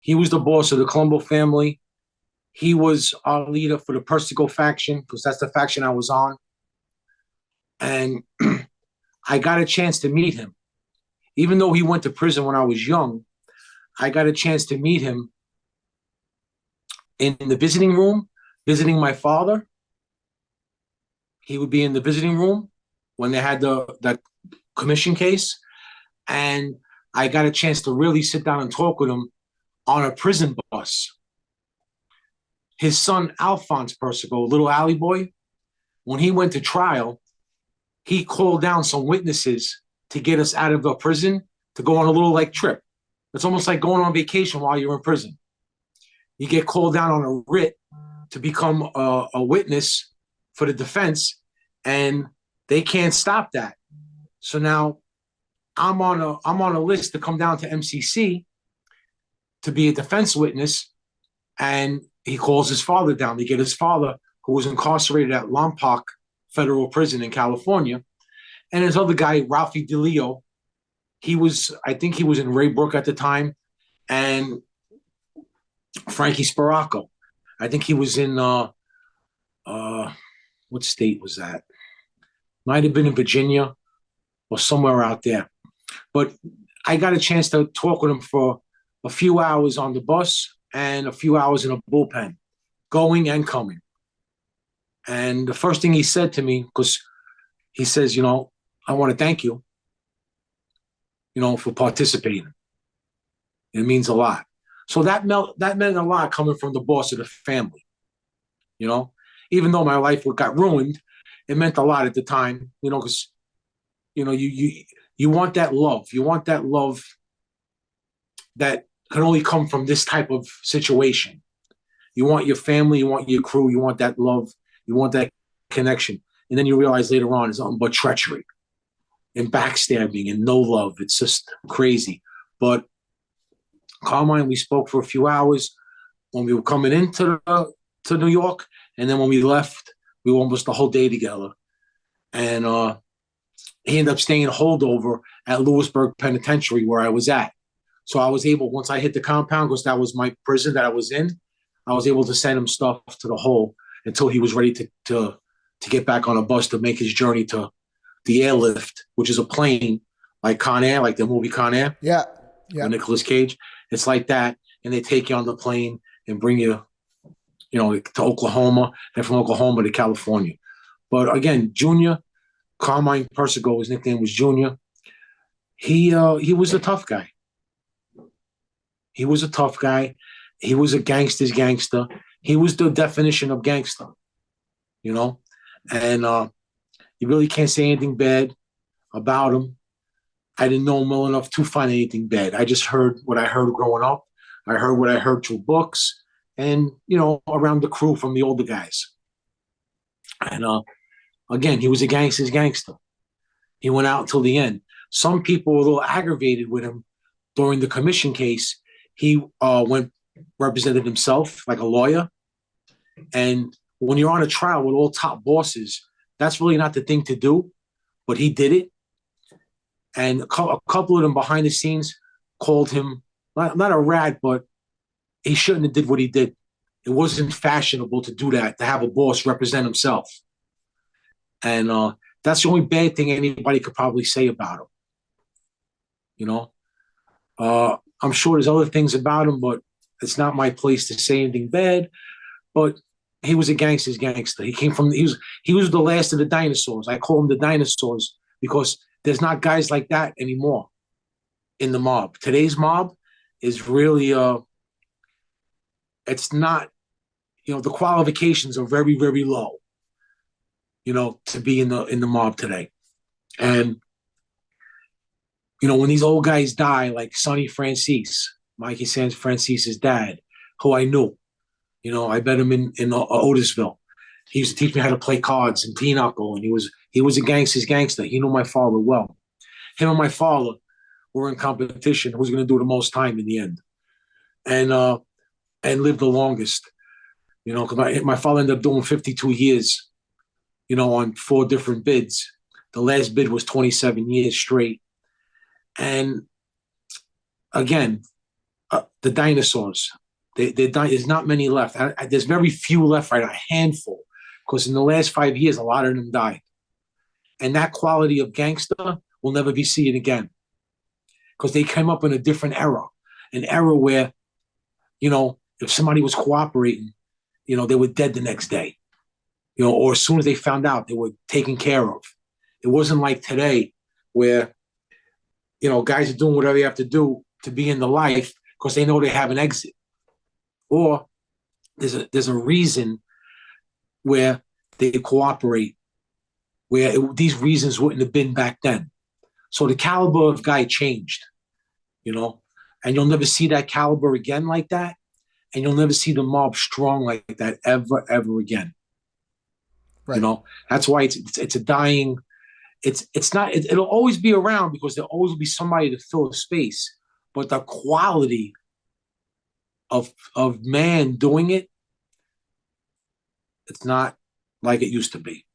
He was the boss of the Colombo family. He was our leader for the Persico faction because that's the faction I was on. And I got a chance to meet him. Even though he went to prison when I was young, I got a chance to meet him in the visiting room, visiting my father. He would be in the visiting room when they had the commission case. And I got a chance to really sit down and talk with him on a prison bus. His son, Alphonse Persico, little alley boy, when he went to trial, he called down some witnesses to get us out of the prison to go on a little like trip. It's almost like going on vacation while you're in prison. You get called down on a writ to become a witness for the defense, and they can't stop that. So now I'm on a list to come down to MCC to be a defense witness, and he calls his father down to get his father, who was incarcerated at Lompoc Federal Prison in California, and his other guy, Ralphie DeLeo. I think he was in Raybrook at the time, and Frankie Sparaco. I think he was in what state was that? Might have been in Virginia or somewhere out there. But I got a chance to talk with him for a few hours on the bus and a few hours in a bullpen, going and coming. And the first thing he said to me, because he says, I want to thank you, for participating. It means a lot. So that meant a lot coming from the boss of the family. Even though my life got ruined, it meant a lot at the time, because, you want that love. You want that love that can only come from this type of situation. You want your family, you want your crew, you want that love, you want that connection. And then you realize later on it's nothing but treachery and backstabbing and no love. It's just crazy. But Carmine, we spoke for a few hours when we were coming into to New York. And then when we left, we were almost the whole day together. And he ended up staying holdover at Lewisburg Penitentiary where I was at. So I was able, once I hit the compound, because that was my prison that I was in, I was able to send him stuff to the hole until he was ready to get back on a bus to make his journey to the airlift, which is a plane like Con Air, like the movie Con Air. Yeah. With Nicolas Cage. It's like that. And they take you on the plane and bring you, to Oklahoma, and from Oklahoma to California. But again, Junior, Carmine Persico, his nickname was Junior. He was a tough guy. He was a tough guy. He was a gangster's gangster. He was the definition of gangster, and you really can't say anything bad about him. I didn't know him well enough to find anything bad. I just heard what I heard growing up. I heard what I heard through books and, around the crew from the older guys. And again, he was a gangster's gangster. He went out until the end. Some people were a little aggravated with him during the commission case. He represented himself like a lawyer. And when you're on a trial with all top bosses, that's really not the thing to do. But he did it. And a couple of them behind the scenes called him, not a rat, but he shouldn't have did what he did. It wasn't fashionable to do that, to have a boss represent himself. And that's the only bad thing anybody could probably say about him. I'm sure there's other things about him, but it's not my place to say anything bad. But he was a gangster's gangster. He was the last of the dinosaurs. I call him the dinosaurs because there's not guys like that anymore in the mob. Today's mob is really, it's not, the qualifications are very, very low, to be in the mob today. And, when these old guys die, like Sonny Francis, Mikey Sands Francis's dad, who I knew, I met him in Otisville. He used to teach me how to play cards and pinochle, and he was a gangster's gangster. He knew my father well. Him and my father were in competition. Who's going to do the most time in the end, and live the longest? Because my father ended up doing 52 years. On 4 different bids. The last bid was 27 years straight. And again, The dinosaurs. There's not many left. There's very few left, right? A handful, because in the last 5 years, a lot of them died. And that quality of gangster will never be seen again, because they came up in a different era, an era where, if somebody was cooperating, they were dead the next day, or as soon as they found out, they were taken care of. It wasn't like today where, guys are doing whatever they have to do to be in the life because they know they have an exit. Or there's a reason where they cooperate, where these reasons wouldn't have been back then. So the caliber of guy changed, and you'll never see that caliber again like that. And you'll never see the mob strong like that ever again. Right. That's why it's a dying. It's not. It'll always be around because there'll always be somebody to fill a space. But the quality of man doing it, it's not like it used to be.